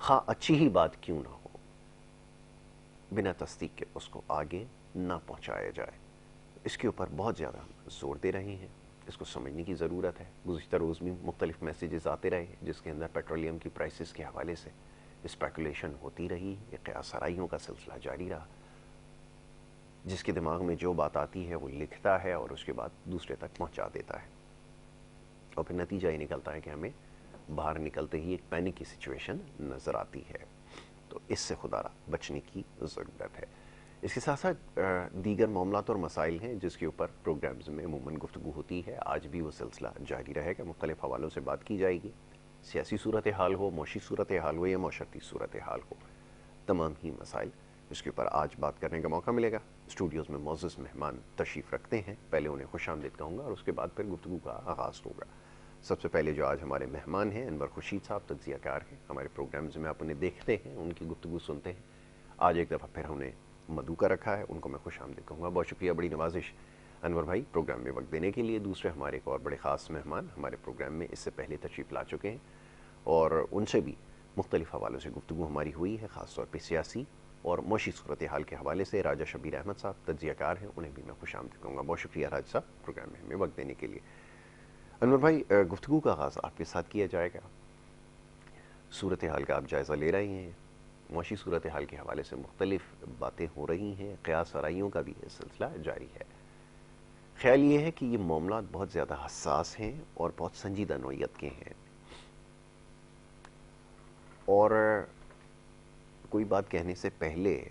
خواہ اچھی ہی بات کیوں نہ ہو، بنا تصدیق کے اس کو آگے نہ پہنچایا جائے۔ اس کے اوپر بہت زیادہ زور دے رہے ہیں، اس کو سمجھنے کی ضرورت ہے۔ گزشتہ روز بھی مختلف میسیجز آتے رہے جس کے اندر پیٹرولیم کی پرائسز کے حوالے سے اسپیکولیشن ہوتی رہی، یہ قیاس آرائیوں کا سلسلہ جاری رہا۔ جس کے دماغ میں جو بات آتی ہے وہ لکھتا ہے اور اس کے بعد دوسرے تک پہنچا دیتا ہے، اور پھر نتیجہ یہ نکلتا ہے کہ ہمیں باہر نکلتے ہی ایک پینک کی سچویشن نظر آتی ہے۔ تو اس سے خدا را بچنے کی ضرورت ہے۔ اس کے ساتھ ساتھ دیگر معاملات اور مسائل ہیں جس کے اوپر پروگرامز میں عموماً گفتگو ہوتی ہے، آج بھی وہ سلسلہ جاری رہے گا، مختلف حوالوں سے بات کی جائے گی، سیاسی صورتحال ہو، معاشی صورتحال ہو یا معاشرتی صورتحال ہو، تمام ہی مسائل اس کے اوپر آج بات کرنے کا موقع ملے گا۔ اسٹوڈیوز میں معزز مہمان تشریف رکھتے ہیں، پہلے انہیں خوش آمدید کہوں گا اور اس کے بعد پھر گفتگو کا آغاز ہوگا۔ سب سے پہلے جو آج ہمارے مہمان ہیں انور خورشید صاحب، تجزیہ کار ہیں، ہمارے پروگرامز میں آپ انہیں دیکھتے ہیں، ان کی گفتگو سنتے ہیں۔ آج ایک دفعہ پھر ہم نے مدعو کا رکھا ہے، ان کو میں خوش آمدید کہوں گا۔ بہت شکریہ، بڑی نوازش انور بھائی پروگرام میں وقت دینے کے لیے۔ دوسرے ہمارے ایک اور بڑے خاص مہمان ہمارے پروگرام میں اس سے پہلے تشریف لا چکے ہیں اور ان سے بھی مختلف حوالوں سے گفتگو ہماری ہوئی ہے، خاص طور پہ سیاسی اور معاشی صورتحال کے حوالے سے۔ راجہ شبیر احمد صاحب تجزیہ کار ہیں، انہیں بھی میں خوش آمدید کہوں گا۔ بہت شکریہ راج صاحب پروگرام میں ہمیں وقت دینے کے لیے۔ انور بھائی، گفتگو کا آغاز آپ کے ساتھ کیا جائے گا۔ صورتحال کا آپ جائزہ لے رہے ہیں، معاشی صورتحال کے حوالے سے مختلف باتیں ہو رہی ہیں، قیاس آرائیوں کا بھی یہ سلسلہ جاری ہے۔ خیال یہ ہے کہ یہ معاملات بہت زیادہ حساس ہیں اور بہت سنجیدہ نوعیت کے ہیں، اور کوئی بات کہنے سے پہلے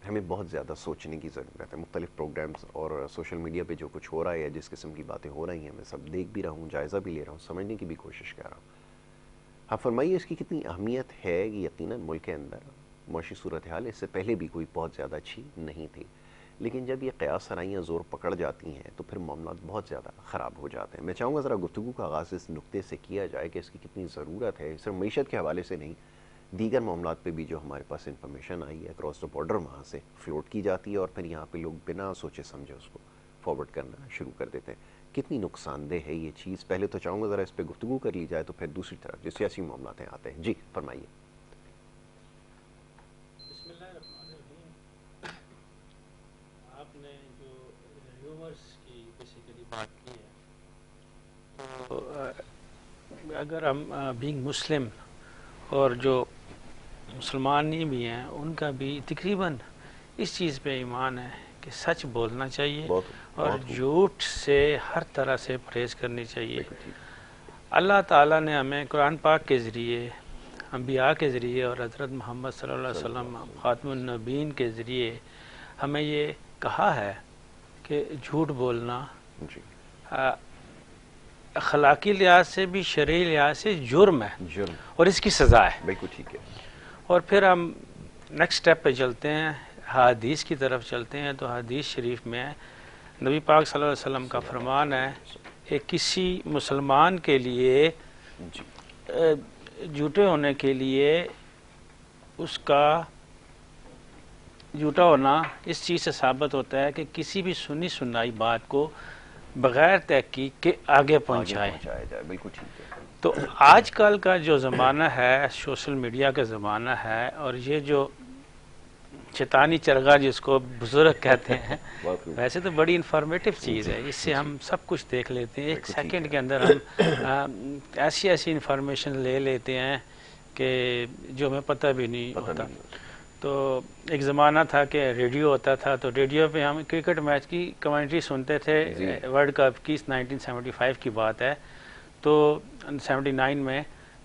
ہمیں بہت زیادہ سوچنے کی ضرورت ہے۔ مختلف پروگرامز اور سوشل میڈیا پہ جو کچھ ہو رہا ہے یا جس قسم کی باتیں ہو رہی ہیں، میں سب دیکھ بھی رہا ہوں، جائزہ بھی لے رہا ہوں، سمجھنے کی بھی کوشش کر رہا ہوں۔ آپ فرمائیے اس کی کتنی اہمیت ہے؟ کہ یقیناً ملک کے اندر معاشی صورتحال اس سے پہلے بھی کوئی بہت زیادہ اچھی نہیں تھی، لیکن جب یہ قیاس آرائیاں زور پکڑ جاتی ہیں تو پھر معاملات بہت زیادہ خراب ہو جاتے ہیں۔ میں چاہوں گا ذرا گفتگو کا آغاز اس نقطے سے کیا جائے کہ اس کی کتنی ضرورت ہے، صرف معیشت کے حوالے سے نہیں، دیگر معاملات پہ بھی جو ہمارے پاس انفارمیشن آئی ہے اکراس دا بارڈر وہاں سے فلوٹ کی جاتی ہے اور پھر یہاں پہ لوگ بنا سوچے سمجھے اس کو فارورڈ کرنا شروع کر دیتے ہیں۔ کتنی نقصان دہ ہے یہ چیز؟ پہلے تو چاہوں گا ذرا اس پہ گفتگو کر لی جائے، تو پھر دوسری طرف جو سیاسی معاملات ہیں آتے ہیں۔ جی فرمائیے۔ بسم اللہ الرحمن الرحیم۔ آپ نے جو ریویورس کی بیسیکلی بات کی ہے، تو اگر ہم بینگ مسلم اور جو مسلمان نہیں بھی ہیں ان کا بھی تقریباً اس چیز پہ ایمان ہے کہ سچ بولنا چاہیے اور جھوٹ سے ہر طرح سے پرہیز کرنی چاہیے۔ اللہ تعالیٰ نے ہمیں قرآن پاک کے ذریعے، انبیاء کے ذریعے اور حضرت محمد صلی اللہ علیہ وسلم خاتم النبیین کے ذریعے ہمیں یہ کہا ہے کہ جھوٹ بولنا اخلاقی لحاظ سے بھی شرعی لحاظ سے جرم ہے اور اس کی سزا ہے۔ بالکل ٹھیک ہے۔ اور پھر ہم نیکسٹ سٹیپ پہ چلتے ہیں، حدیث کی طرف چلتے ہیں، تو حدیث شریف میں نبی پاک صلی اللہ علیہ وسلم کا فرمان ہے کہ کسی مسلمان کے لیے جھوٹے ہونے کے لیے اس کا جھوٹا ہونا اس چیز سے ثابت ہوتا ہے کہ کسی بھی سنی سنائی بات کو بغیر تحقیق کے آگے پہنچائے۔ بالکل ٹھیک ہے۔ تو آج کل کا جو زمانہ ہے سوشل میڈیا کا زمانہ ہے، اور یہ جو شیطانی چرگا جس کو بزرگ کہتے ہیں، ویسے تو بڑی انفارمیٹیو چیز ہے، اس سے ہم سب کچھ دیکھ لیتے ہیں، ایک سیکنڈ کے اندر ہم ایسی انفارمیشن لے لیتے ہیں کہ جو ہمیں پتہ بھی نہیں ہوتا۔ تو ایک زمانہ تھا کہ ریڈیو ہوتا تھا، تو ریڈیو پہ ہم کرکٹ میچ کی کمنٹری سنتے تھے، ورلڈ کپ کی 1975 کی بات ہے، تو 79 میں،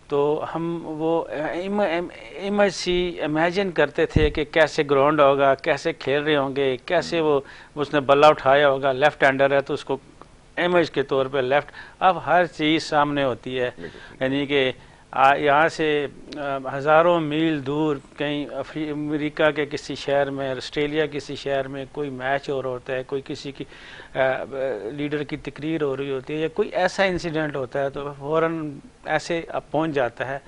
تو ہم وہ امیج سی امیجن کرتے تھے کہ کیسے گراؤنڈ ہوگا، کیسے کھیل رہے ہوں گے، کیسے وہ اس نے بلہ اٹھایا ہوگا، لیفٹ ہینڈر ہے تو اس کو امیج کے طور پہ لیفٹ، اب ہر چیز سامنے ہوتی ہے، یعنی کہ یہاں سے ہزاروں میل دور کہیں امریکہ کے کسی شہر میں، آسٹریلیا کسی شہر میں کوئی میچ ہو رہا ہوتا ہے، کوئی کسی کی لیڈر کی تقریر ہو رہی ہوتی ہے یا کوئی ایسا انسیڈنٹ ہوتا ہے تو فوراً ایسے اب پہنچ جاتا ہے۔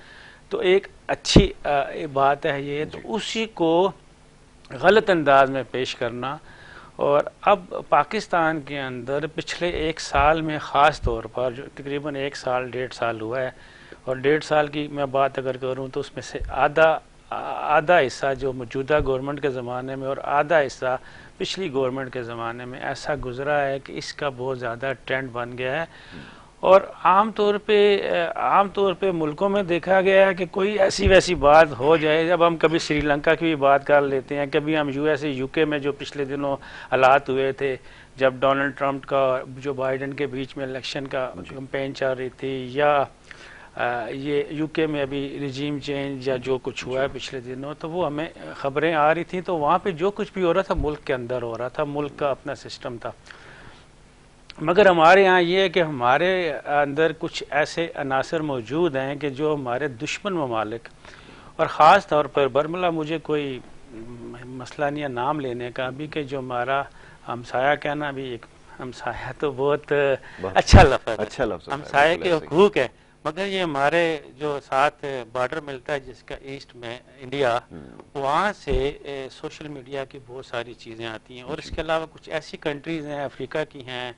تو ایک اچھی بات ہے یہ، تو اسی کو غلط انداز میں پیش کرنا اور اب پاکستان کے اندر پچھلے 1 سال میں خاص طور پر جو تقریباً 1 سال 1.5 سال ہوا ہے، اور 1.5 سال کی میں بات اگر کروں تو اس میں سے آدھا حصہ جو موجودہ گورنمنٹ کے زمانے میں اور آدھا حصہ پچھلی گورنمنٹ کے زمانے میں ایسا گزرا ہے کہ اس کا بہت زیادہ ٹرینڈ بن گیا ہے. اور عام طور پہ ملکوں میں دیکھا گیا ہے کہ کوئی ایسی ویسی بات ہو جائے، جب ہم کبھی سری لنکا کی بھی بات کر لیتے ہیں، کبھی ہم یو کے میں جو پچھلے دنوں حالات ہوئے تھے جب ڈونلڈ ٹرمپ کا جو بائیڈن کے بیچ میں الیکشن کا کمپین چل رہی تھی، یا یہ یو کے میں ابھی رجیم چینج یا جو کچھ ہوا ہے پچھلے دنوں، تو وہ ہمیں خبریں آ رہی تھیں. تو وہاں پہ جو کچھ بھی ہو رہا تھا ملک کے اندر ہو رہا تھا، ملک کا اپنا سسٹم تھا. مگر ہمارے ہاں یہ ہے کہ ہمارے اندر کچھ ایسے عناصر موجود ہیں کہ جو ہمارے دشمن ممالک، اور خاص طور پر برملا مجھے کوئی مسئلہ نہیں ہے نام لینے کا بھی، کہ جو ہمارا ہمسایہ کہنا بھی ایک ہمسایہ تو بہت اچھا لفظ ہے، ہمسایہ کے حقوق ہے، مگر یہ ہمارے جو ساتھ بارڈر ملتا ہے جس کا ایسٹ میں انڈیا، وہاں سے سوشل میڈیا کی بہت ساری چیزیں آتی ہیں. اور اس کے علاوہ کچھ ایسی کنٹریز ہیں، افریقہ کی ہیں،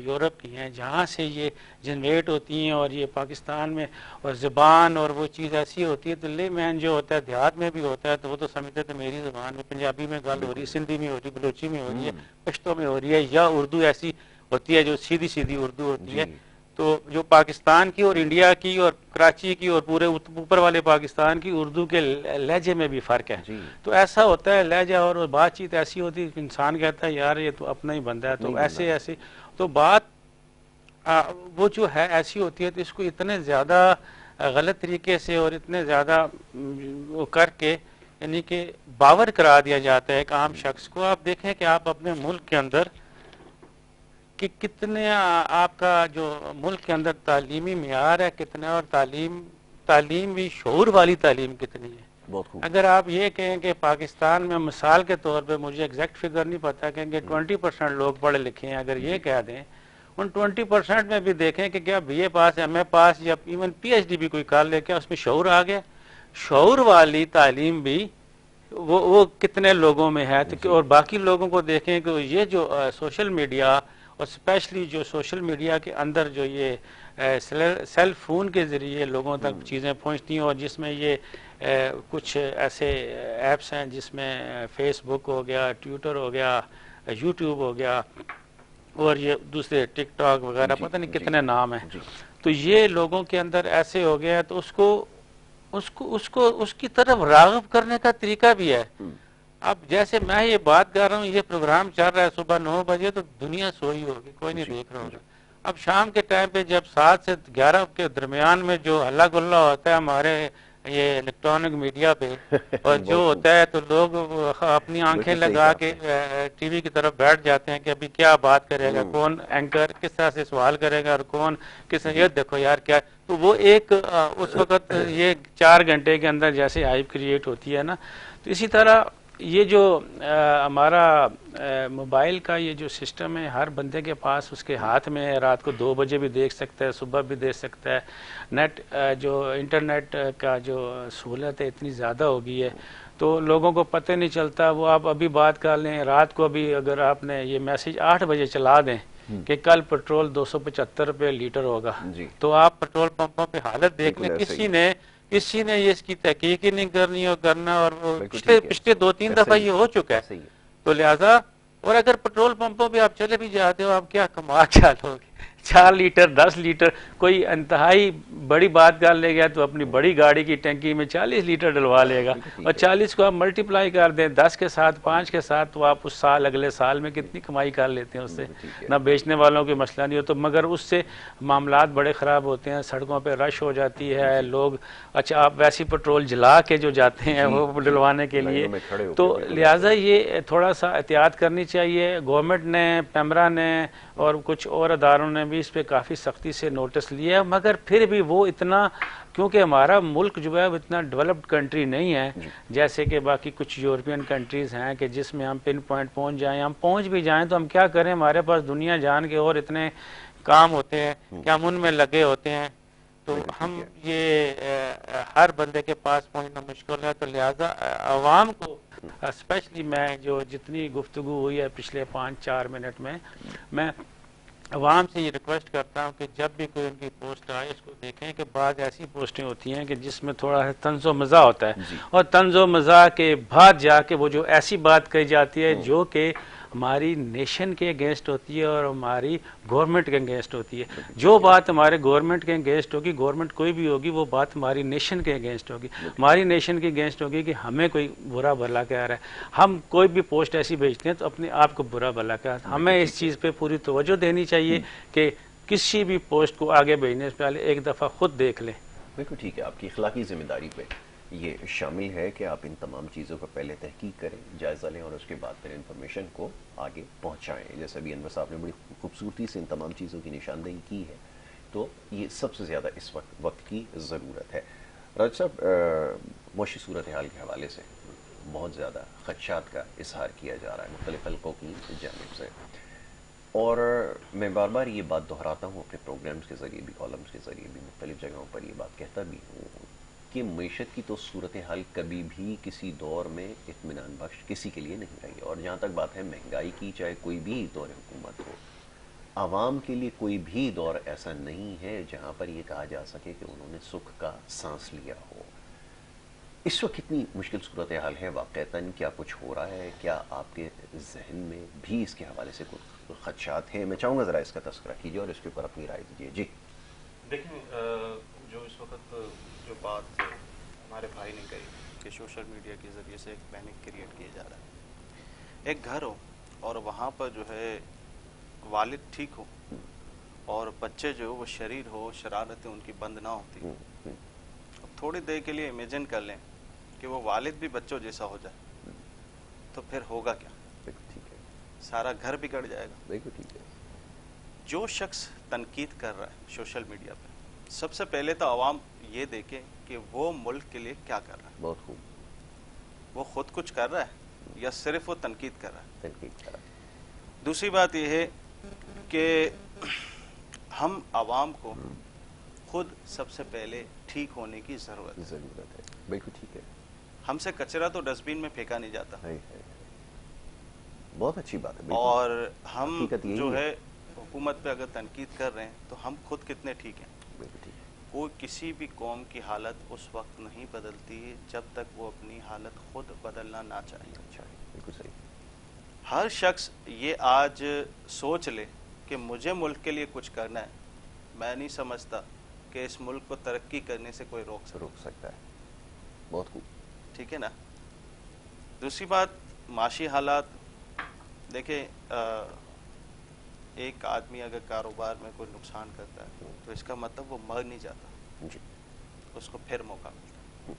یورپ کی ہیں، جہاں سے یہ جنریٹ ہوتی ہیں. اور یہ پاکستان میں اور زبان اور وہ چیز ایسی ہوتی ہے، دلی مین جو ہوتا ہے دیہات میں بھی ہوتا ہے تو وہ تو سمجھتے تھے میری زبان میں پنجابی میں گل ہو رہی ہے، سندھی میں ہو رہی ہے، بلوچی میں ہو رہی ہے، پشتو میں ہو رہی ہے، یا اردو ایسی ہوتی ہے جو سیدھی اردو ہوتی ہے. تو جو پاکستان کی اور انڈیا کی اور کراچی کی اور پورے اوپر والے پاکستان کی اردو کے لہجے میں بھی فرق ہے. تو ایسا ہوتا ہے لہجہ اور بات چیت ایسی ہوتی ہے، انسان کہتا ہے یار یہ تو اپنا ہی بندہ ہے. تو ایسے تو بات وہ جو ہے ایسی ہوتی ہے، تو اس کو اتنے زیادہ غلط طریقے سے اور اتنے زیادہ وہ کر کے یعنی کہ باور کرا دیا جاتا ہے ایک عام شخص کو. آپ دیکھیں کہ آپ اپنے ملک کے اندر کہ کتنے آپ کا جو ملک کے اندر تعلیمی معیار ہے کتنا، اور تعلیم بھی شعور والی تعلیم کتنی ہے. اگر آپ یہ کہیں کہ پاکستان میں مثال کے طور پہ، مجھے ایگزیکٹ فگر نہیں پتا، کہیں کہ 20% لوگ پڑھے لکھے ہیں، اگر یہ کہہ دیں ان 20% میں بھی دیکھیں کہ کیا بی اے پاس، ایم اے پاس یا ایون پی ایچ ڈی بھی کوئی کر لے، کیا اس میں شعور آ گیا؟ شعور والی تعلیم بھی وہ کتنے لوگوں میں ہے. اور باقی لوگوں کو دیکھیں کہ یہ جو سوشل میڈیا، اور اسپیشلی جو سوشل میڈیا کے اندر جو یہ سیل فون کے ذریعے لوگوں تک چیزیں پہنچتی ہیں، اور جس میں یہ کچھ ایسے ایپس ہیں جس میں فیس بک ہو گیا، ٹویٹر ہو گیا، یوٹیوب ہو گیا، اور یہ دوسرے ٹک ٹاک وغیرہ پتہ نہیں کتنے نام ہیں. تو یہ لوگوں کے اندر ایسے ہو گیا ہے، تو اس کی طرف راغب کرنے کا طریقہ بھی ہے. اب جیسے میں یہ بات کر رہا ہوں، یہ پروگرام چل رہا ہے صبح 9 بجے، تو دنیا سوئی ہوگی، کوئی نہیں دیکھ رہا ہوگا. اب شام کے ٹائم پہ جب 7 سے 11 کے درمیان میں جو ہلا گلا ہوتا ہے ہمارے یہ الیکٹرانک میڈیا پہ، اور جو ہوتا ہے تو لوگ اپنی آنکھیں لگا کے ٹی وی کی طرف بیٹھ جاتے ہیں کہ ابھی کیا بات کرے گا، کون اینکر کس طرح سے سوال کرے گا، اور کون کس طرح، یہ دیکھو یار کیا. تو وہ ایک اس وقت یہ 4 گھنٹے کے اندر جیسے ہائپ کریٹ ہوتی ہے نا، تو اسی طرح یہ جو ہمارا موبائل کا یہ جو سسٹم ہے، ہر بندے کے پاس اس کے ہاتھ میں ہے، رات کو 2 بجے بھی دیکھ سکتا ہے، صبح بھی دیکھ سکتا ہے. نیٹ جو انٹرنیٹ کا جو سہولت ہے اتنی زیادہ ہو گئی ہے، تو لوگوں کو پتہ نہیں چلتا. وہ آپ ابھی بات کر لیں، رات کو بھی اگر آپ نے یہ میسیج 8 بجے چلا دیں کہ کل پیٹرول 275 روپے لیٹر ہوگا، تو آپ پیٹرول پمپوں پہ حالت دیکھ لیں. کسی نے یہ اس کی تحقیق ہی نہیں کرنا، اور پچھلے 2-3 دفعہ یہ ہو چکا ہے. تو لہذا، اور اگر پیٹرول پمپوں پہ آپ چلے بھی جاتے ہو، آپ کیا کما لو گے؟ 4 لیٹر 10 لیٹر، کوئی انتہائی بڑی بات کر لے گا تو اپنی بڑی گاڑی کی ٹینکی میں 40 لیٹر ڈلوا لے گا، اور 40 کو آپ ملٹیپلائی کر دیں 10 کے ساتھ 5 کے ساتھ، تو آپ اس سال اگلے سال میں کتنی کمائی کر لیتے ہیں اس سے. نہ بیچنے والوں کی مسئلہ نہیں ہو تو، مگر اس سے معاملات بڑے خراب ہوتے ہیں، سڑکوں پہ رش ہو جاتی ہے، لوگ اچھا آپ ویسی پیٹرول جلا کے جو جاتے ہیں وہ ڈلوانے کے لیے. تو لہٰذا یہ تھوڑا سا احتیاط کرنی چاہیے. گورنمنٹ نے، پیمرا نے اور کچھ اور اداروں نے بھی اس پہ کافی سختی سے نوٹس لیا ہے، مگر پھر بھی وہ اتنا، کیونکہ ہمارا ملک جو ہے اتنا ڈیولپڈ کنٹری نہیں ہے جیسے کہ باقی کچھ یورپین کنٹریز ہیں کہ جس میں ہم پن پوائنٹ پہنچ جائیں. ہم پہنچ بھی جائیں تو ہم کیا کریں، ہمارے پاس دنیا جان کے اور اتنے کام ہوتے ہیں کہ ہم ان میں لگے ہوتے ہیں. تو ہم یہ ہر بندے کے پاس پہنچنا مشکل ہے، تو لہٰذا عوام کو اسپیشلی میں جو جتنی گفتگو ہوئی ہے پچھلے 5-4 منٹ میں عوام سے یہ ریکویسٹ کرتا ہوں کہ جب بھی کوئی ان کی پوسٹ آئے اس کو دیکھیں کہ بعض ایسی پوسٹیں ہوتی ہیں کہ جس میں تھوڑا ہے طنز و مزاح ہوتا ہے، اور طنز و مزاح کے بعد جا کے وہ جو ایسی بات کہی جاتی ہے جو کہ ہماری نیشن کے اگینسٹ ہوتی ہے اور ہماری گورنمنٹ کے اگینسٹ ہوتی ہے. جو بات ہمارے گورنمنٹ کے اگینسٹ ہوگی، گورنمنٹ کوئی بھی ہوگی، وہ بات ہماری نیشن کے اگینسٹ ہوگی. ہماری نیشن کے اگینسٹ ہوگی کہ ہمیں کوئی برا بھلا کہہ رہا ہے. ہم کوئی بھی پوسٹ ایسی بھیجتے ہیں تو اپنے آپ کو برا بھلا کہہ رہا ہے. ہمیں اس چیز پہ پوری توجہ دینی چاہیے کہ کسی بھی پوسٹ کو آگے بھیجنے سے پہلے ایک دفعہ خود دیکھ لیں. بالکل ٹھیک ہے. آپ کی اخلاقی ذمہ داری پہ یہ شامل ہے کہ آپ ان تمام چیزوں پر پہلے تحقیق کریں، جائزہ لیں، اور اس کے بعد پھر انفارمیشن کو آگے پہنچائیں. جیسا بھی انور صاحب نے بڑی خوبصورتی سے ان تمام چیزوں کی نشاندہی کی ہے، تو یہ سب سے زیادہ اس وقت کی ضرورت ہے. راج صاحب، معاشی صورتحال کے حوالے سے بہت زیادہ خدشات کا اظہار کیا جا رہا ہے مختلف حلقوں کی جانب سے، اور میں بار بار یہ بات دہراتا ہوں اپنے پروگرامز کے ذریعے بھی، کالمز کے ذریعے بھی، مختلف جگہوں پر یہ بات کہتا بھی ہوں کہ معیشت کی تو صورتحال کبھی بھی کسی دور میں اطمینان بخش کسی کے لیے نہیں رہی. اور جہاں تک بات ہے مہنگائی کی، چاہے کوئی بھی دور حکومت ہو، عوام کے لیے کوئی بھی دور ایسا نہیں ہے جہاں پر یہ کہا جا سکے کہ انہوں نے سکھ کا سانس لیا ہو. اس وقت کتنی مشکل صورتحال ہے واقعتاً؟ کیا کچھ ہو رہا ہے؟ کیا آپ کے ذہن میں بھی اس کے حوالے سے کوئی خدشات ہیں؟ میں چاہوں گا ذرا اس کا تذکرہ کیجیے اور اس کے اوپر اپنی رائے دیجیے. جی دیکھیں، جو اس وقت جو بات ہمارے بھائی نے کہی کہ سوشل میڈیا کے ذریعے سے ایک پینک کریٹ کیا جا رہا ہے. ایک گھر ہو اور وہاں پر جو ہے والد ٹھیک ہو اور بچے جو وہ شریر ہو، شرارتیں ان کی بند نہ ہوتی. اب تھوڑی دیر کے لیے امیجن کر لیں کہ وہ والد بھی بچوں جیسا ہو جائے تو پھر ہوگا کیا؟ سارا گھر بگڑ جائے گا. بالکل ٹھیک ہے. جو شخص تنقید کر رہا ہے سوشل میڈیا پہ، سب سے پہلے تو عوام یہ دیکھے کہ وہ ملک کے لیے کیا کر رہا ہے. بہت خوب. وہ خود کچھ کر رہا ہے یا صرف وہ تنقید کر رہا ہے؟ تنقید کر رہا ہے. دوسری بات یہ ہے کہ ہم عوام کو خود سب سے پہلے ٹھیک ہونے کی ضرورت ہے. بالکل ٹھیک ہے. ہم سے کچرا تو ڈسٹ بین میں پھینکا نہیں جاتا. بہت اچھی بات ہے. اور ہم جو ہے حکومت پہ اگر تنقید کر رہے ہیں تو ہم خود کتنے ٹھیک ہیں. کوئی کسی بھی قوم کی حالت اس وقت نہیں بدلتی جب تک وہ اپنی حالت خود بدلنا نہ چاہے. بالکل صحیح. ہر شخص یہ آج سوچ لے کہ مجھے ملک کے لیے کچھ کرنا ہے. میں نہیں سمجھتا کہ اس ملک کو ترقی کرنے سے کوئی روک سکتا ہے. بہت خوب. ٹھیک ہے نا. دوسری بات، معاشی حالات. دیکھیں، ایک آدمی اگر کاروبار میں کوئی نقصان کرتا ہے تو اس کا مطلب وہ مر نہیں جاتا، اس کو پھر موقع ملتا ہے.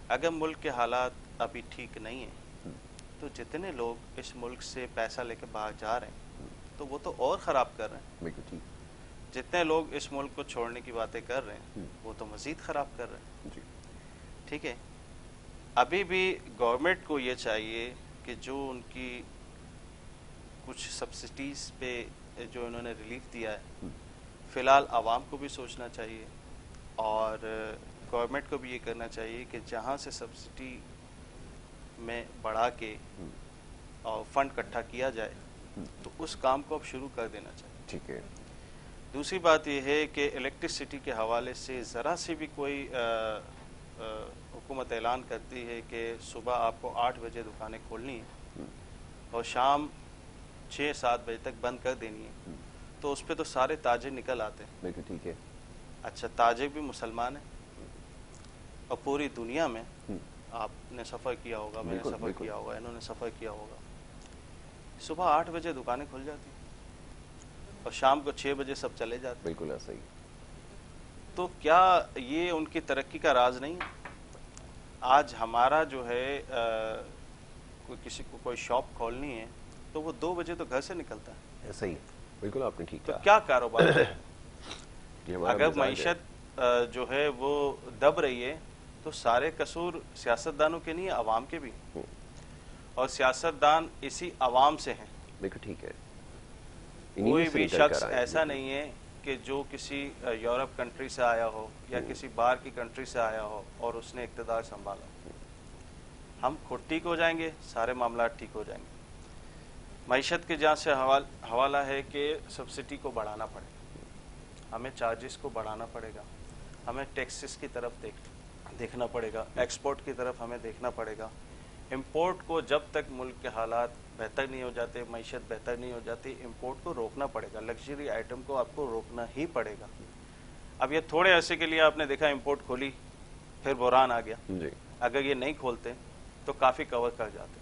اگر ملک کے حالات ابھی ٹھیک نہیں ہیں تو جتنے لوگ اس ملک سے پیسہ لے کے باہر جا رہے ہیں تو وہ تو اور خراب کر رہے ہیں. جتنے لوگ اس ملک کو چھوڑنے کی باتیں کر رہے ہیں وہ تو مزید خراب کر رہے ہیں. ٹھیک ہے. ابھی بھی گورنمنٹ کو یہ چاہیے کہ جو ان کی کچھ سبسڈیز پہ جو انہوں نے ریلیف دیا ہے، فی الحال عوام کو بھی سوچنا چاہیے اور گورنمنٹ کو بھی یہ کرنا چاہیے کہ جہاں سے سبسڈی میں بڑھا کے اور فنڈ اکٹھا کیا جائے تو اس کام کو اب شروع کر دینا چاہیے. ٹھیک ہے. دوسری بات یہ ہے کہ الیکٹرسٹی کے حوالے سے ذرا سی بھی کوئی حکومت اعلان کرتی ہے کہ صبح آپ کو 8 بجے دکانیں کھولنی ہیں اور شام 6-7 بجے تک بند کر دینی ہے تو اس پہ تو سارے تاجر نکل آتے ہیں. بالکل ٹھیک ہے. اچھا، تاجر بھی مسلمان ہیں اور پوری دنیا میں آپ نے سفر کیا ہوگا، میں نے سفر کیا ہوگا، انہوں نے سفر کیا ہوگا، صبح 8 بجے دکانیں کھل جاتی ہیں اور شام کو 6 بجے سب چلے جاتے ہیں. بالکل ایسا ہی. تو کیا یہ ان کی ترقی کا راز نہیں ہے؟ آج ہمارا جو ہے کسی کو کوئی شاپ کھولنی ہے تو وہ 2 بجے تو گھر سے نکلتا ہے. ایسا ہی. بالکل آپ نے ٹھیک تو کہا. کیا کاروبار ہے؟ اگر معیشت جو ہے وہ دب رہی ہے تو سارے قصور سیاستدانوں کے نہیں، عوام کے بھی، اور سیاستدان اسی عوام سے ہیں. بالکل ٹھیک ہے. کوئی بھی شخص ایسا نہیں ہے کہ جو کسی یورپ کنٹری سے آیا ہو یا کسی باہر کی کنٹری سے آیا ہو اور اس نے اقتدار سنبھالا. ہم خود ٹھیک ہو جائیں گے, سارے معاملات ٹھیک ہو جائیں گے. معیشت کے جہاں سے حوالہ ہے کہ سبسڈی کو بڑھانا پڑے گا, ہمیں چارجز کو بڑھانا پڑے گا, ہمیں ٹیکسز کی طرف دیکھنا پڑے گا, ایکسپورٹ کی طرف ہمیں دیکھنا پڑے گا. امپورٹ کو جب تک ملک کے حالات بہتر نہیں ہو جاتے, معیشت بہتر نہیں ہو جاتی, امپورٹ کو روکنا پڑے گا. لگژری آئٹم کو آپ کو روکنا ہی پڑے گا. اب یہ تھوڑے عرصے کے لیے آپ نے دیکھا امپورٹ کھولی, پھر بحران آ گیا. اگر یہ نہیں کھولتے تو کافی کور کر جاتے.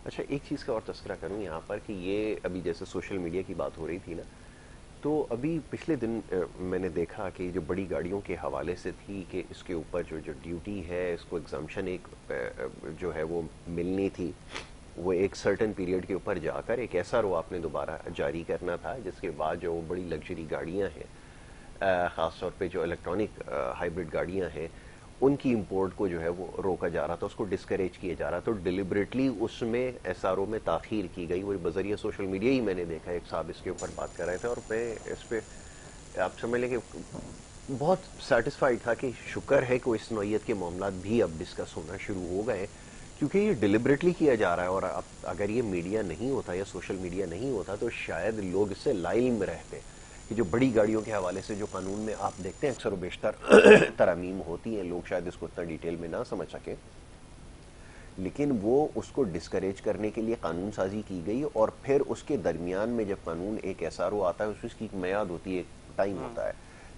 اچھا, ایک چیز کا اور تذکرہ کروں یہاں پر کہ یہ ابھی جیسے سوشل میڈیا کی بات ہو رہی تھی نا, تو ابھی پچھلے دن میں نے دیکھا کہ جو بڑی گاڑیوں کے حوالے سے تھی کہ اس کے اوپر جو ڈیوٹی ہے, اس کو ایگزمپشن ایک جو ہے وہ ملنی تھی, وہ ایک سرٹن پیریڈ کے اوپر جا کر ایک ایسا رو آپ نے دوبارہ جاری کرنا تھا, جس کے بعد جو بڑی لگژری گاڑیاں ہیں, خاص طور پہ جو الیکٹرانک ہائیبرڈ گاڑیاں ہیں, ان کی امپورٹ کو جو ہے وہ روکا جا رہا تھا, اس کو ڈسکریج کیا جا رہا تھا. تو ڈیلیبریٹلی اس میں ایس آر او میں تاخیر کی گئی. وہ بذریعہ سوشل میڈیا ہی میں نے دیکھا, ایک صاحب اس کے اوپر بات کر رہے تھے, اور میں اس پہ آپ سمجھ لیں کہ بہت سیٹسفائیڈ تھا کہ شکر ہے کہ اس نوعیت کے معاملات بھی اب ڈسکس ہونا شروع ہو گئے, کیونکہ یہ ڈیلیبریٹلی کیا جا رہا ہے. اور اب اگر یہ میڈیا نہیں ہوتا یا سوشل میڈیا نہیں ہوتا تو شاید لوگ اس سے لاعلم رہتے کہ جو بڑی گاڑیوں کے حوالے سے جو قانون میں آپ دیکھتے ہیں اکثر و بیشتر ترامیم ہوتی ہیں, لوگ شاید اس کو اتنا ڈیٹیل میں نہ سمجھ سکیں, لیکن وہ اس کو ڈسکریج کرنے کے لیے قانون سازی کی گئی. اور پھر اس کے درمیان میں جب قانون ایک ایس آر او آتا ہے, اس کی ایک میعاد ہوتی ہے, ایک ٹائم ہوتا ہے,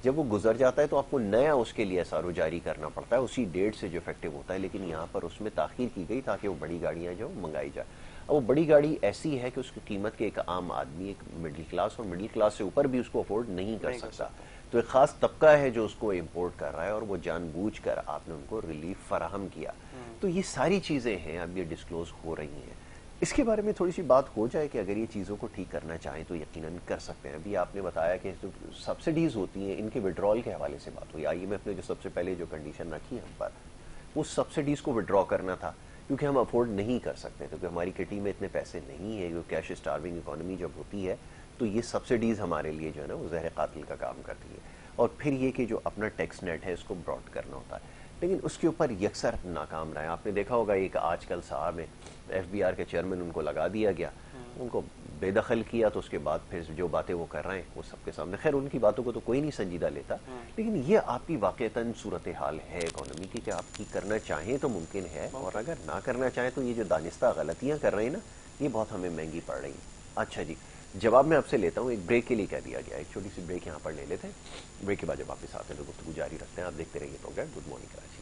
جب وہ گزر جاتا ہے تو آپ کو نیا اس کے لیے ایس آر او جاری کرنا پڑتا ہے اسی ڈیٹ سے جو افیکٹو ہوتا ہے. لیکن یہاں پر اس میں تاخیر کی گئی تاکہ وہ بڑی گاڑیاں جو منگائی جائے. اب وہ بڑی گاڑی ایسی ہے کہ اس کی قیمت کے ایک عام آدمی, ایک مڈل کلاس اور مڈل کلاس سے اوپر بھی اس کو افورڈ نہیں کر سکتا. تو ایک خاص طبقہ ہے جو اس کو امپورٹ کر رہا ہے, اور وہ جان بوجھ کر آپ نے ان کو ریلیف فراہم کیا. تو یہ ساری چیزیں ہیں, اب یہ ڈسکلوز ہو رہی ہیں. اس کے بارے میں تھوڑی سی بات ہو جائے کہ اگر یہ چیزوں کو ٹھیک کرنا چاہیں تو یقیناً کر سکتے ہیں. ابھی آپ نے بتایا کہ جو سبسڈیز ہوتی ہیں ان کے وڈرال کے حوالے سے بات ہوئی. آئی ایم ایف نے جو سب سے پہلے جو کنڈیشن رکھی ہم پر, وہ سبسڈیز کو وڈرا کرنا تھا, کیونکہ ہم افورڈ نہیں کر سکتے, کیونکہ ہماری کٹی میں اتنے پیسے نہیں ہیں. جو کیش اسٹارونگ اکانومی جب ہوتی ہے تو یہ سبسڈیز ہمارے لیے جو ہے نا وہ زہر قاتل کا کام کرتی ہے. اور پھر یہ کہ جو اپنا ٹیکس نیٹ ہے اس کو براڈ کرنا ہوتا ہے, لیکن اس کے اوپر یکسر ناکام رہے. آپ نے دیکھا ہوگا ایک آج کل صاحب ایف بی آر کے چیئرمین, ان کو لگا دیا گیا, ان کو بے دخل کیا, تو اس کے بعد پھر جو باتیں وہ کر رہے ہیں وہ سب کے سامنے. خیر ان کی باتوں کو تو کوئی نہیں سنجیدہ لیتا, لیکن یہ آپ کی واقعتاً صورتحال ہے اکانومی کی کہ آپ کی کرنا چاہیں تو ممکن ہے, اور اگر نہ کرنا چاہیں تو یہ جو دانستہ غلطیاں کر رہے ہیں نا, یہ بہت ہمیں مہنگی پڑ رہی ہیں. اچھا جی, جواب میں آپ سے لیتا ہوں, ایک بریک کے لیے کہہ دیا گیا, ایک چھوٹی سی بریک یہاں پر لے لیتے ہیں. بریک کے بعد جب واپس آتے ہیں تو گفتگو جاری رکھتے ہیں. آپ دیکھتے رہیے programme good morning Karachi.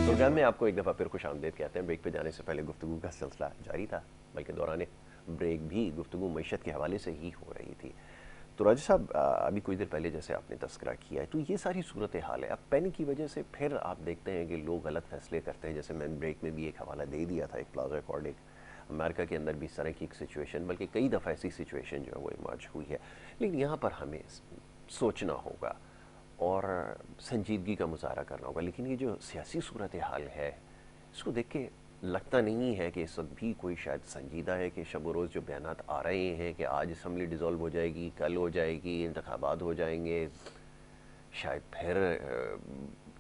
Programme میں آپ کو ایک دفعہ پھر خوش آمدید کہتے ہیں. بریک پہ جانے سے پہلے گفتگو کا سلسلہ جاری تھا, بلکہ دوران بریک بھی گفتگو معیشت کے حوالے سے ہی ہو رہی تھی. تو راجہ صاحب, ابھی کچھ دیر پہلے جیسے آپ نے تذکرہ کیا ہے, تو یہ ساری صورتحال ہے. اب پینک کی وجہ سے پھر آپ دیکھتے ہیں کہ لوگ غلط فیصلے کرتے ہیں. جیسے میں نے بریک میں بھی ایک حوالہ دے دیا تھا, ایک پلازا ریکارڈ, ایک امریکہ کے اندر بھی اس طرح کی ایک سچویشن, بلکہ کئی دفعہ ایسی سچویشن جو ہے وہ ایمرج ہوئی ہے. لیکن یہاں پر ہمیں سوچنا ہوگا اور سنجیدگی کا مظاہرہ کرنا ہوگا. لیکن یہ جو سیاسی صورتحال ہے, اس کو دیکھ کے لگتا نہیں ہے کہ اس وقت بھی کوئی شاید سنجیدہ ہے کہ شب و روز جو بیانات آ رہے ہیں کہ آج اسمبلی ڈیزالو ہو جائے گی, کل ہو جائے گی, انتخابات ہو جائیں گے, شاید پھر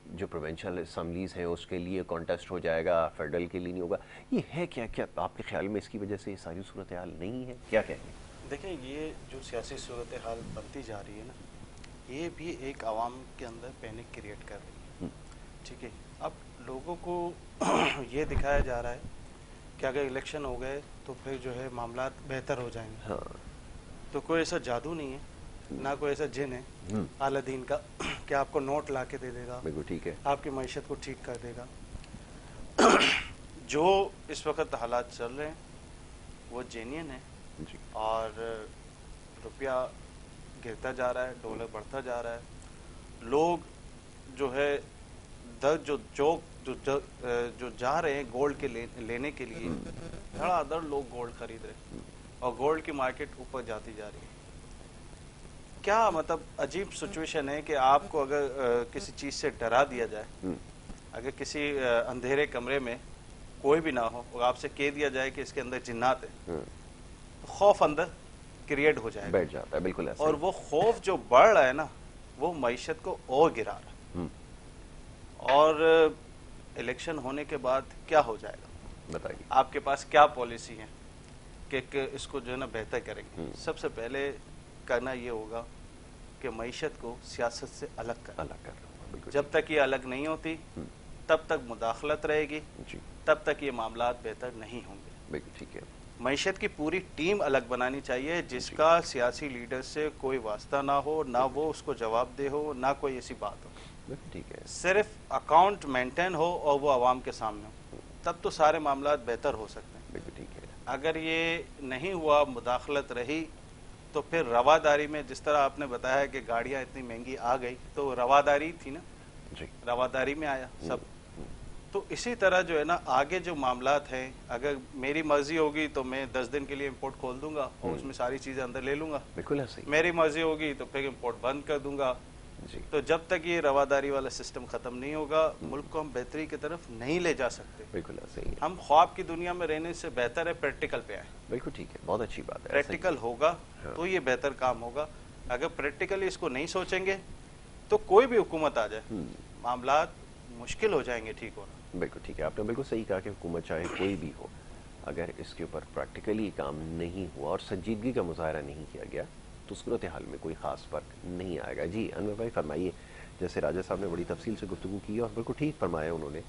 جو پروونشل اسمبلیز ہیں اس کے لیے کانٹیسٹ ہو جائے گا, فیڈرل کے لیے نہیں ہوگا. یہ ہے کیا آپ کے خیال میں اس کی وجہ سے یہ ساری صورتحال نہیں ہے, کیا کہیں گے؟ دیکھیں, یہ جو سیاسی صورتحال بنتی جا رہی ہے نا, یہ بھی ایک عوام کے اندر پینک کریٹ کر رہی ہے. ٹھیک ہے, اب لوگوں کو یہ دکھایا جا رہا ہے کہ اگر الیکشن ہو گئے تو پھر جو ہے معاملات بہتر ہو جائیں گے. تو کوئی ایسا جادو نہیں ہے, نہ کوئی ایسا جن ہے اعلیٰ دین کا کہ آپ کو نوٹ لا کے دے دے گا, ٹھیک ہے, آپ کی معیشت کو ٹھیک کر دے گا. جو اس وقت حالات چل رہے ہیں وہ جینین ہے, اور روپیہ گرتا جا رہا ہے, ڈالر بڑھتا جا رہا ہے. لوگ جو ہے جو جا رہے ہیں گولڈ کے لینے کے لیے, دھڑا دھڑ لوگ گولڈ خرید رہے ہیں, اور گولڈ کی مارکیٹ اوپر جاتی جا رہی ہے. کیا مطلب عجیب سچویشن ہے کہ آپ کو اگر کسی چیز سے ڈرا دیا جائے، اگر کسی اندھیرے کمرے میں کوئی بھی نہ ہو اور آپ سے کہہ دیا جائے کہ اس کے اندر جنات ہیں، خوف اندر کریٹ ہو جائے، بیٹھ جاتا ہے، بالکل ایسا. اور وہ خوف جو بڑھ رہا ہے نا وہ معیشت کو اور گرا رہا ہے. اور الیکشن ہونے کے بعد کیا ہو جائے گا؟ بتائیے آپ کے پاس کیا پالیسی ہے کہ اس کو جو ہے نا بہتر کریں گے؟ سب سے پہلے کرنا یہ ہوگا کہ معیشت کو سیاست سے الگ کر الگ کر رہا ہوں. جب تک یہ الگ نہیں ہوتی تب تک مداخلت رہے گی، تب تک یہ معاملات بہتر نہیں ہوں گے. بالکل ٹھیک ہے. معیشت کی پوری ٹیم الگ بنانی چاہیے جس کا سیاسی لیڈر سے کوئی واسطہ نہ ہو، نہ وہ اس کو جواب دہ ہو، نہ کوئی ایسی بات ہو. ٹھیک ہے. صرف اکاؤنٹ مینٹین ہو اور وہ عوام کے سامنے ہو، تب تو سارے معاملات بہتر ہو سکتے ہیں. بالکل ٹھیک ہے. اگر یہ نہیں ہوا، مداخلت رہی، تو پھر رواداری میں جس طرح آپ نے بتایا کہ گاڑیاں اتنی مہنگی آ گئی تو رواداری تھی نا، رواداری میں آیا سب. تو اسی طرح جو ہے نا آگے جو معاملات ہیں، اگر میری مرضی ہوگی تو میں 10 دن کے لیے امپورٹ کھول دوں گا اور اس میں ساری چیزیں اندر لے لوں گا. بالکل ایسا ہی. میری مرضی ہوگی تو پھر امپورٹ بند کر دوں گا. تو جب تک یہ رواداری والا سسٹم ختم نہیں ہوگا ملک کو ہم بہتری کی طرف نہیں لے جا سکتے. بالکل ایسا ہی. ہم خواب کی دنیا میں رہنے سے بہتر ہے پریکٹیکل پہ آئے. بالکل ٹھیک ہے. بہت اچھی بات ہے. پریکٹیکل ہوگا تو یہ بہتر کام ہوگا. اگر پریکٹیکلی اس کو نہیں سوچیں گے تو کوئی بھی حکومت آ جائے معاملات مشکل ہو جائیں گے ٹھیک ہونا. بالکل ٹھیک ہے. آپ نے بالکل صحیح کہا کہ حکومت چاہے کوئی بھی ہو، اگر اس کے اوپر پریکٹیکلی کام نہیں ہوا اور سنجیدگی کا مظاہرہ نہیں کیا گیا تو صورتحال میں کوئی خاص فرق نہیں آئے گا. جی انور بھائی فرمائیے. جیسے راجہ صاحب نے بڑی تفصیل سے گفتگو کی اور بالکل ٹھیک فرمایا انہوں نے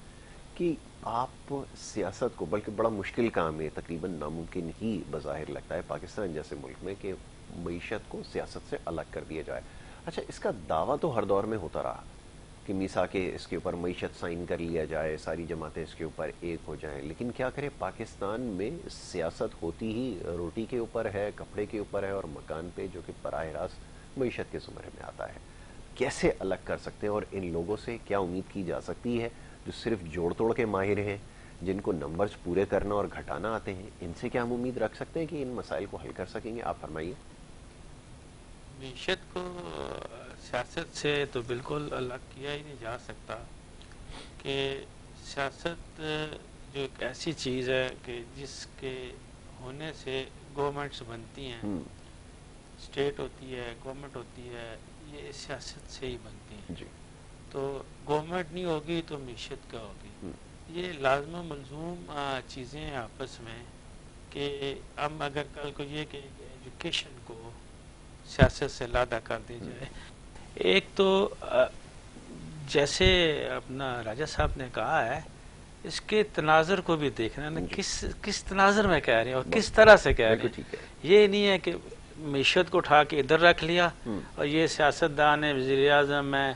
کہ آپ سیاست کو، بلکہ بڑا مشکل کام ہے، تقریباً ناممکن ہی بظاہر لگتا ہے پاکستان جیسے ملک میں، کہ معیشت کو سیاست سے الگ کر دیا جائے. اچھا، اس کا دعویٰ تو ہر دور میں ہوتا رہا کہ میثاق اس کے اوپر معیشت سائن کر لیا جائے، ساری جماعتیں اس کے اوپر ایک ہو جائیں، لیکن کیا کرے پاکستان میں سیاست ہوتی ہی روٹی کے اوپر ہے، کپڑے کے اوپر ہے اور مکان پہ، جو کہ براہ راست معیشت کے زمرے میں آتا ہے. کیسے الگ کر سکتے ہیں اور ان لوگوں سے کیا امید کی جا سکتی ہے جو صرف جوڑ توڑ کے ماہر ہیں، جن کو نمبرز پورے کرنا اور گھٹانا آتے ہیں؟ ان سے کیا ہم امید رکھ سکتے ہیں کہ ان مسائل کو حل کر سکیں گے؟ آپ فرمائیے. معیشت کو سیاست سے تو بالکل الگ کیا ہی نہیں جا سکتا، کہ سیاست جو ایک ایسی چیز ہے کہ جس کے ہونے سے گورنمنٹس بنتی ہیں، اسٹیٹ ہوتی ہے، گورنمنٹ ہوتی ہے، یہ سیاست سے ہی بنتی ہیں. جی. تو گورنمنٹ نہیں ہوگی تو معیشت کیا ہوگی؟ یہ لازم و ملزوم چیزیں ہیں آپس میں، کہ ہم اگر کل کو یہ کہ ایجوکیشن کو سیاست سے لادا کر دی جائے. ایک تو جیسے اپنا راجہ صاحب نے کہا ہے، اس کے تناظر کو بھی دیکھنا نا، کس تناظر میں کہہ رہے ہیں اور کس طرح سے کہہ رہے ہیں. یہ نہیں ہے کہ معیشت کو اٹھا کے ادھر رکھ لیا اور یہ سیاستدان ہے، وزیر اعظم ہے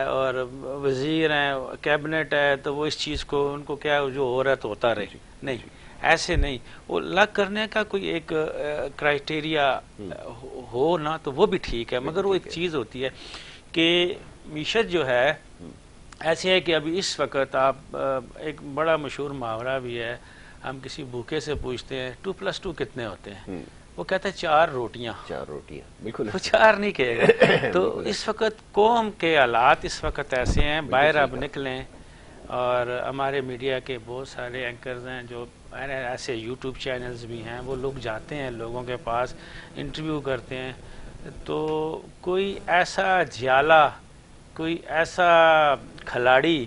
اور وزیر ہیں، کیبنٹ ہے، تو وہ اس چیز کو ان کو کیا جو ہو رہا ہے تو ہوتا رہے. نہیں، ایسے نہیں. وہ الگ کرنے کا کوئی ایک کرائٹیریا ہو نا تو وہ بھی ٹھیک ہے، مگر وہ ایک چیز ہوتی ہے کہ معیشت جو ہے ایسی ہے کہ ابھی اس وقت آپ، ایک بڑا مشہور محاورہ بھی ہے، ہم کسی بھوکے سے پوچھتے ہیں 2+2 کتنے ہوتے ہیں، وہ کہتا ہے 4 روٹیاں. 4 روٹیاں، بالکل. وہ 4 نہیں کہے گا. تو اس وقت قوم کے حالات اس وقت ایسے ہیں، باہر اب نکلیں، اور ہمارے میڈیا کے بہت سارے اینکرز ہیں جو ایسے یوٹیوب چینلز بھی ہیں، وہ لوگ جاتے ہیں لوگوں کے پاس، انٹرویو کرتے ہیں، تو کوئی ایسا جھیالہ، کوئی ایسا کھلاڑی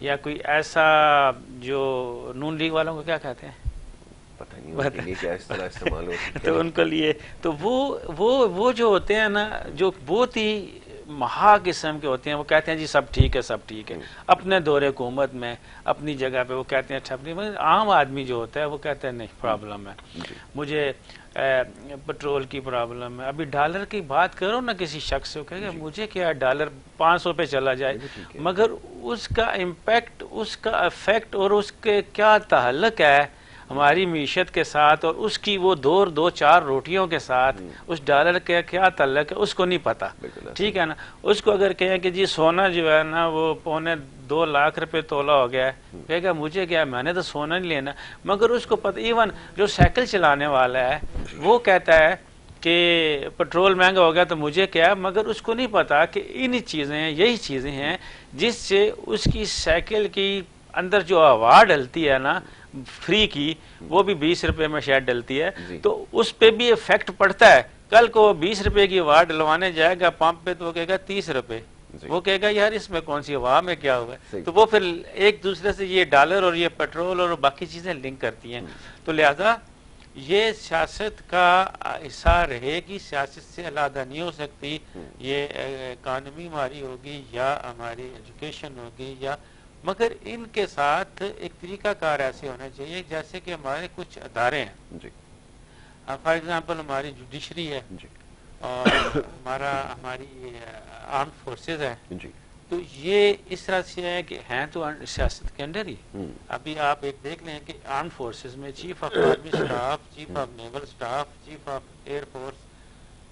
یا کوئی ایسا جو نون لیگ والوں کو کیا کہتے ہیں، تو ان کے لیے تو وہ جو ہوتے ہیں نا، جو بہت ہی مہا قسم کے ہوتے ہیں، وہ کہتے ہیں جی سب ٹھیک ہے، سب ٹھیک ہے. اپنے دور حکومت میں اپنی جگہ پہ وہ کہتے ہیں ٹھپ نہیں. عام آدمی جو ہوتا ہے وہ کہتے ہیں نہیں پرابلم ہے، مجھے پٹرول کی پرابلم ہے. ابھی ڈالر کی بات کرو نا کسی شخص سے، کہے گا مجھے کیا ڈالر 500 پہ چلا جائے، مگر اس کا امپیکٹ، اس کا افیکٹ اور اس کے کیا تعلق ہے ہماری معیشت کے ساتھ، اور اس کی وہ 2-4 روٹیوں کے ساتھ اس ڈالر کا کیا تعلق ہے، اس کو نہیں پتا. ٹھیک ہے نا. اس کو اگر کہیں کہ جی سونا جو ہے نا وہ 2.25 لاکھ روپے تولہ ہو گیا ہے، کہے گا مجھے کیا، میں نے تو سونا نہیں لینا. مگر اس کو پتہ، ایون جو سائیکل چلانے والا ہے وہ کہتا ہے کہ کہ پیٹرول مہنگا ہو گیا تو مجھے کیا، مگر اس کو نہیں پتا کہ ان چیزیں یہی چیزیں ہیں جس سے اس کی سائیکل کی اندر جو ہوا ڈلتی ہے نا فری کی، وہ بھی 20 روپے میں شاید ڈلتی ہے، تو اس پہ بھی افیکٹ پڑتا ہے. کل کو 20 روپے کی ہوا ڈلوانے جائے گا پمپ پہ تو وہ کہے گا 30 روپے، وہ کہے گا یار اس میں کون سی ہوا میں کیا ہوا ہے. تو وہ پھر ایک دوسرے سے یہ ڈالر اور یہ پیٹرول اور باقی چیزیں لنک کرتی ہیں. تو لہذا یہ سیاست کا حصہ رہے گی، سیاست سے علیحدہ نہیں ہو سکتی. یہ اکانومی ہماری ہوگی یا ہماری ایجوکیشن ہوگی، یا مگر ان کے ساتھ ایک طریقہ کار ایسے ہونا چاہیے جیسے کہ ہمارے کچھ ادارے ہیں. فار ایگزامپل ہماری جوڈیشری ہے اور ہماری آرم فورسز ہے. تو یہ اس طرح سے ہے کہ ہیں تو سیاست کے اندر ہی. ابھی آپ ایک دیکھ لیں کہ آرم فورسز میں chief of army staff, chief of naval staff, chief of air force,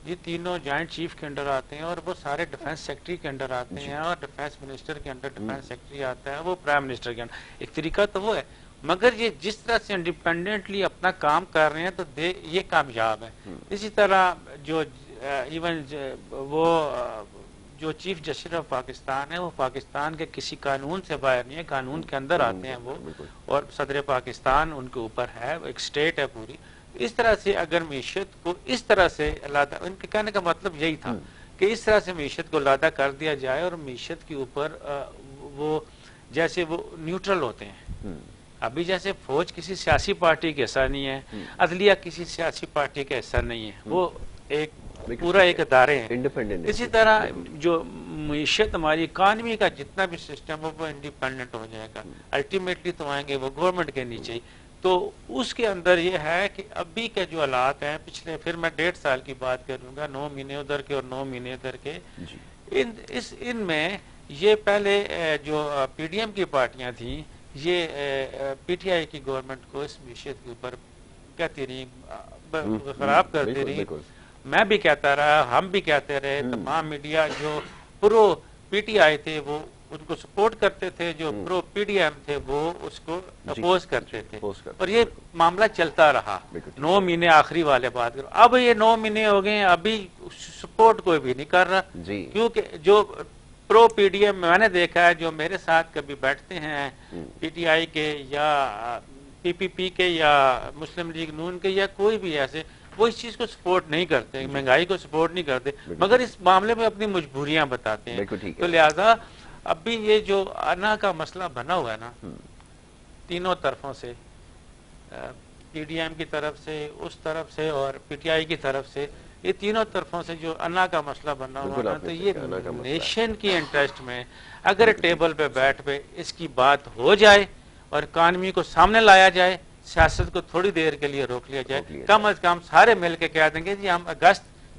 یہ تینوں جوائنٹ چیف کے انڈر آتے ہیں، اور وہ سارے ڈیفنس سیکٹری کے انڈر آتے ہیں، اور ڈیفنس منسٹر کے انڈر ڈیفنس سیکٹری آتا ہے، وہ پرائم منسٹر کے انڈر. ایک طریقہ تو وہ ہے، مگر یہ جس طرح سے انڈیپینڈنٹلی اپنا کام کر رہے ہیں تو یہ کامیاب ہے. اسی طرح جو ایون وہ جو چیف جسٹس آف پاکستان ہے، وہ پاکستان کے کسی قانون سے باہر نہیں ہے، قانون کے اندر آتے ہیں وہ، اور صدر پاکستان ان کے اوپر ہے، ایک اسٹیٹ ہے پوری. اس طرح سے اگر معیشت کو اس طرح سے علیحدہ، ان کے کہنے کا مطلب یہی تھا کہ اس طرح سے معیشت کو علیحدہ کر دیا جائے اور معیشت کے اوپر وہ جیسے وہ نیوٹرل ہوتے ہیں. ابھی جیسے فوج کسی سیاسی پارٹی کا حصہ نہیں ہے، عدلیہ کسی سیاسی پارٹی کا حصہ نہیں ہے، وہ ایک پورا ایک ادارے ہیں. اسی طرح جو معیشت ہماری اکانومی کا جتنا بھی سسٹم ہو وہ انڈیپینڈنٹ ہو جائے گا، الٹیمیٹلی تو آئیں گے وہ گورنمنٹ کے نیچے ہی. تو اس کے اندر یہ ہے کہ ابھی کے جو حالات ہیں پچھلے، پھر میں 1.5 سال کی بات کروں گا، 9 مہینے ادھر کے اور 9 مہینے ادھر کے، ان میں یہ پہلے جو پی ڈی ایم کی پارٹیاں تھیں یہ پی ٹی آئی کی گورنمنٹ کو اس معیشت کے اوپر کہتی رہی، خراب کرتی رہی. میں بھی کہتا رہا، ہم بھی کہتے رہے، تمام میڈیا جو پرو پی ٹی آئی تھے وہ ان کو سپورٹ کرتے تھے، جو پرو پی ڈی ایم تھے وہ اس کو اپوز کرتے تھے، اور یہ معاملہ چلتا رہا 9 مہینے. آخری والے بات کرو، اب یہ 9 مہینے ہو گئے، ابھی سپورٹ کوئی بھی نہیں کر رہا، کیونکہ جو پرو پی ڈی ایم میں نے دیکھا ہے، جو میرے ساتھ کبھی بیٹھتے ہیں پی ٹی آئی کے یا پی پی پی کے یا مسلم لیگ نون کے یا کوئی بھی ایسے، وہ اس چیز کو سپورٹ نہیں کرتے، مہنگائی کو سپورٹ نہیں کرتے، مگر اس معاملے میں اپنی مجبوریاں بتاتے ہیں. تو لہذا ابھی یہ جو انا کا مسئلہ بنا ہوا ہے نا تینوں طرفوں سے، پی ڈی ایم کی طرف سے، اس طرف سے اور پی ٹی آئی کی طرف سے، یہ تینوں طرفوں سے جو انا کا مسئلہ بنا ہوا نا، تو یہ نیشن کی انٹرسٹ میں اگر ٹیبل پہ بیٹھ پہ اس کی بات ہو جائے اور اکانومی کو سامنے لایا جائے، سیاست کو تھوڑی دیر کے لیے روک لیا جائے، کم از کم سارے مل کے کہہ دیں گے جی ہم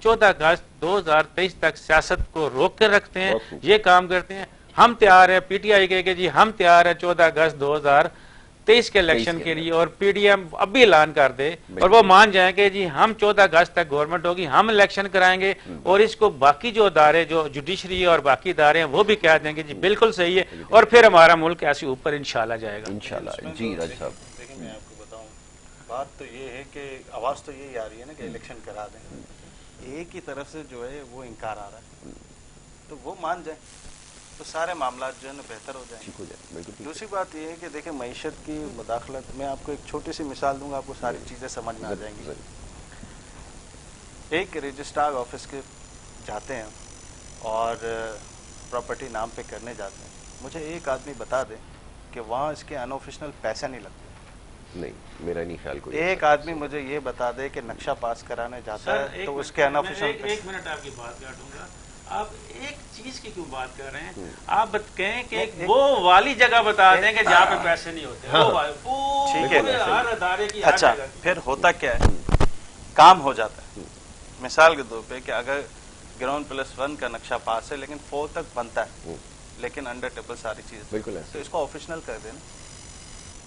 14 اگست 2023 تک سیاست کو روک کے رکھتے ہیں، یہ کام کرتے ہیں، ہم تیار ہیں. پی ٹی آئی کہے کہ جی ہم تیار ہیں 14 اگست 2023 کے الیکشن کے لیے، اور پی ڈی ایم اب بھی اعلان کر دے اور وہ مان جائیں کہ جی ہم 14 اگست تک گورنمنٹ ہوگی، ہم الیکشن کرائیں گے، اور اس کو باقی جو ادارے جو جوڈیشری اور باقی ادارے ہیں وہ بھی کہہ دیں گے جی بالکل صحیح ہے، اور پھر ہمارا ملک ایسے اوپر انشاءاللہ جائے گا. انشاءاللہ. جی راج صاحب. دیکھیں میں آپ کو بتاؤں، بات تو یہ ہے کہ آواز تو یہی آ رہی ہے نا کہ الیکشن کرا دیں، ایک ہی طرف سے جو ہے وہ انکار آ رہا ہے، تو وہ مان جائیں تو سارے معاملات جو ہے نا بہتر ہو جائیں. دوسری بات یہ ہے کہ دیکھیں معیشت کی مداخلت، میں آپ کو ایک چھوٹی سی مثال دوں گا، آپ کو ساری چیزیں سمجھ میں آ جائیں گی. ایک رجسٹرار آفس کے جاتے ہیں اور پراپرٹی نام پہ کرنے جاتے ہیں، مجھے ایک آدمی بتا دے کہ وہاں اس کے ان آفیشنل پیسے نہیں لگتے. نہیں، میرا نہیں خیال کوئی. ایک آدمی مجھے یہ بتا دے کہ نقشہ پاس کرانے جاتا ہے تو اس کے ان آفیشنل پیسے. ایک منٹ آپ کی بات کاٹوں گا. آپ ایک چیز کی کیوں بات کر رہے ہیں؟ آپ کہیں کہ وہ والی جگہ بتا دیں کہ جہاں پہ پیسے نہیں ہوتے. ٹھیک ہے، ہر ادارے کی. اچھا پھر ہوتا کیا ہے، کام ہو جاتا ہے. مثال کے طور پہ کہ اگر گراؤنڈ +1 کا نقشہ پاس ہے لیکن 4 تک بنتا ہے، لیکن انڈر ٹیبل ساری چیز، تو اس کو آفیشنل کر دیں،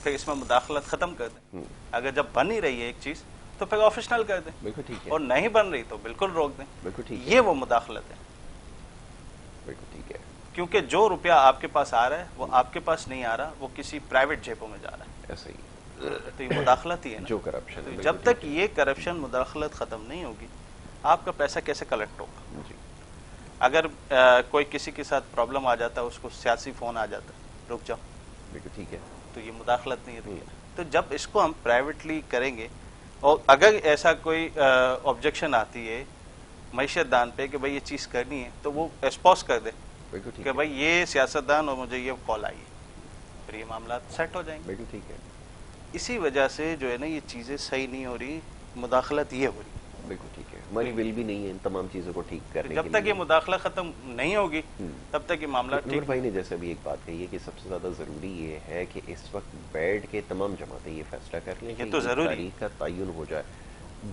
پھر اس میں مداخلت ختم کر دیں. اگر جب بن ہی رہی ہے ایک چیز تو پھر آفیشنل کر دیں، اور نہیں بن رہی تو بالکل روک دیں. یہ وہ مداخلت ہے. کیونکہ جو روپیہ آپ کے پاس آ رہا ہے وہ آپ کے پاس نہیں آ رہا، وہ کسی پرائیویٹ جیبوں میں جا رہا ہے. ایسا ہی تو یہ مداخلت ہی ہے نا. جو کرپشن، جب تک یہ کرپشن مداخلت ختم نہیں ہوگی آپ کا پیسہ کیسے کلیکٹ ہوگا؟ جی اگر کوئی کسی کے ساتھ پرابلم آ جاتا ہے، اس کو سیاسی فون آ جاتا ہے، رک جاؤ، بالکل ٹھیک ہے. تو یہ مداخلت نہیں ہے. تو جب اس کو ہم پرائیویٹلی کریں گے، اور اگر ایسا کوئی آبجیکشن آتی ہے معیشت دان پہ کہ بھائی یہ چیز کرنی ہے، تو وہ ایکسپوز کر دے بالکل ٹھیک کہ ہے. بھائی یہ سیاست دان اور مجھے یہ کال آئی ہے، پھر یہ معاملات سیٹ ہو جائیں گے. بالکل ٹھیک ہے. اسی وجہ سے جو ہے نا یہ چیزیں صحیح نہیں ہو رہی، مداخلت یہ ہو رہی. بالکل ٹھیک ہے. ہماری ول بھی نہیں ہے ان تمام چیزوں کو ٹھیک کرنے کے جب لیے. تک یہ مداخلہ ختم نہیں ہوگی تب تک یہ معاملات عمر ٹھیک بھائی نے جیسے ابھی ایک بات کہی ہے کہ سب سے زیادہ ضروری یہ ہے کہ اس وقت بیٹھ کے تمام جماعتیں یہ فیصلہ کر لیں کہ تو ضروری تاریخ کا تعین ہو جائے.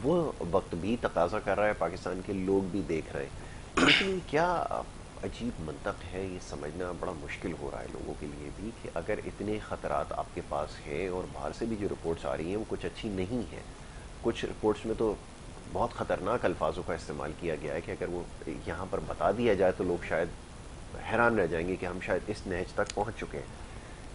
وہ وقت بھی تقاضا کر رہا ہے، پاکستان کے لوگ بھی دیکھ رہے ہیں. لیکن کیا عجیب منطق ہے، یہ سمجھنا بڑا مشکل ہو رہا ہے لوگوں کے لیے بھی کہ اگر اتنے خطرات آپ کے پاس ہیں اور باہر سے بھی جو رپورٹس آ رہی ہیں وہ کچھ اچھی نہیں ہیں. کچھ رپورٹس میں تو بہت خطرناک الفاظوں کا استعمال کیا گیا ہے کہ اگر وہ یہاں پر بتا دیا جائے تو لوگ شاید حیران رہ جائیں گے کہ ہم شاید اس نہج تک پہنچ چکے ہیں.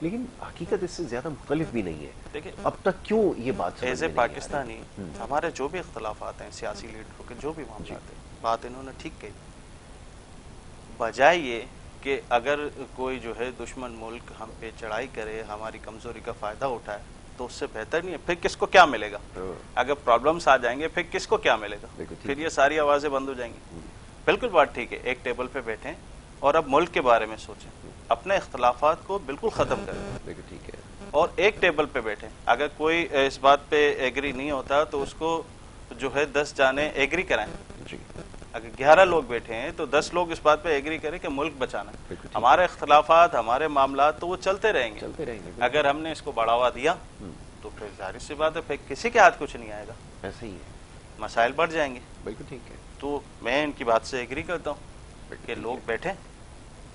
لیکن حقیقت اس سے زیادہ مختلف بھی نہیں ہے. دیکھیں اب تک کیوں یہ بات سمجھ ایز میں اے نہیں آ رہی؟ پاکستانی ہمارے جو بھی اختلافات ہیں سیاسی لیڈروں کے، جو بھی معاملات ہیں، بات انہوں نے ٹھیک کہی. بجائے یہ کہ اگر کوئی جو ہے دشمن ملک ہم پہ چڑھائی کرے، ہماری کمزوری کا فائدہ اٹھائے، تو اس سے بہتر نہیں ہے. پھر کس کو کیا ملے گا؟ اگر پرابلمس آ جائیں گے پھر کس کو کیا ملے گا؟ پھر یہ ساری آوازیں بند ہو جائیں گی. بالکل بات ٹھیک ہے، ایک ٹیبل پہ بیٹھیں اور اب ملک کے بارے میں سوچیں، اپنے اختلافات کو بالکل ختم کریں. بالکل ٹھیک ہے. اور ایک ٹیبل پہ بیٹھیں. اگر کوئی اس بات پہ ایگری نہیں ہوتا تو اس کو جو ہے 10 جانیں ایگری کرائیں. جی اگر 11 لوگ بیٹھے ہیں تو 10 لوگ اس بات پہ ایگری کریں کہ ملک بچانا. بالکل ٹھیک. ہمارے اختلافات، ہمارے معاملات تو وہ چلتے رہیں گے. چلتے رہیں گے. اگر ہم نے اس کو بڑھاوا دیا تو پھر ظاہر سی بات ہے پھر کسی کے ہاتھ کچھ نہیں آئے گا، ایسے ہی ہے. مسائل بڑھ جائیں گے. بالکل ٹھیک ہے. تو میں ان کی بات سے ایگری کرتا ہوں کہ لوگ بیٹھیں،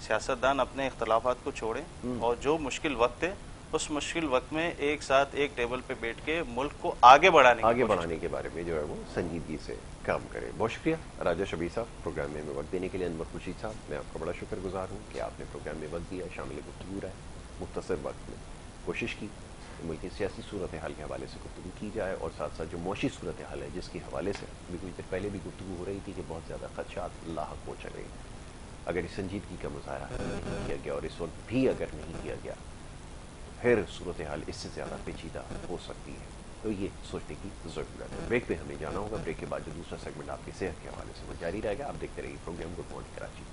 سیاستدان اپنے اختلافات کو چھوڑیں، اور جو مشکل وقت ہے اس مشکل وقت میں ایک ساتھ ایک ٹیبل پہ بیٹھ کے ملک کو آگے بڑھانے کے بارے میں جو ہے وہ سنجیدگی سے کام کرے. بہت شکریہ راجہ شبیر صاحب پروگرام میں وقت دینے کے لیے. انور خورشید صاحب میں آپ کا بڑا شکر گزار ہوں کہ آپ نے پروگرام میں وقت دیا، شامل گفتگو رہے. مختصر وقت میں کوشش کی ملک کی سیاسی صورتحال کے حوالے سے گفتگو کی جائے، اور ساتھ ساتھ جو معاشی صورتحال ہے جس کے حوالے سے ابھی کچھ دیر پہلے بھی گفتگو ہو رہی تھی کہ بہت زیادہ خدشات لاحق ہو چلے. اگر اس سنجیدگی کا مظاہرہ نہیں کیا گیا اور اس وقت بھی اگر نہیں کیا گیا پھر صورتحال اس سے زیادہ پیچیدہ ہو سکتی ہے. تو یہ سوچنے کی ضرورت ہے. بریک پہ ہمیں جانا ہوگا. بریک کے بعد جو دوسرا سیگمنٹ آپ کی صحت کے حوالے سے وہ جاری رہے گا. آپ دیکھتے رہیے پروگرام گڈ مارننگ کراچی.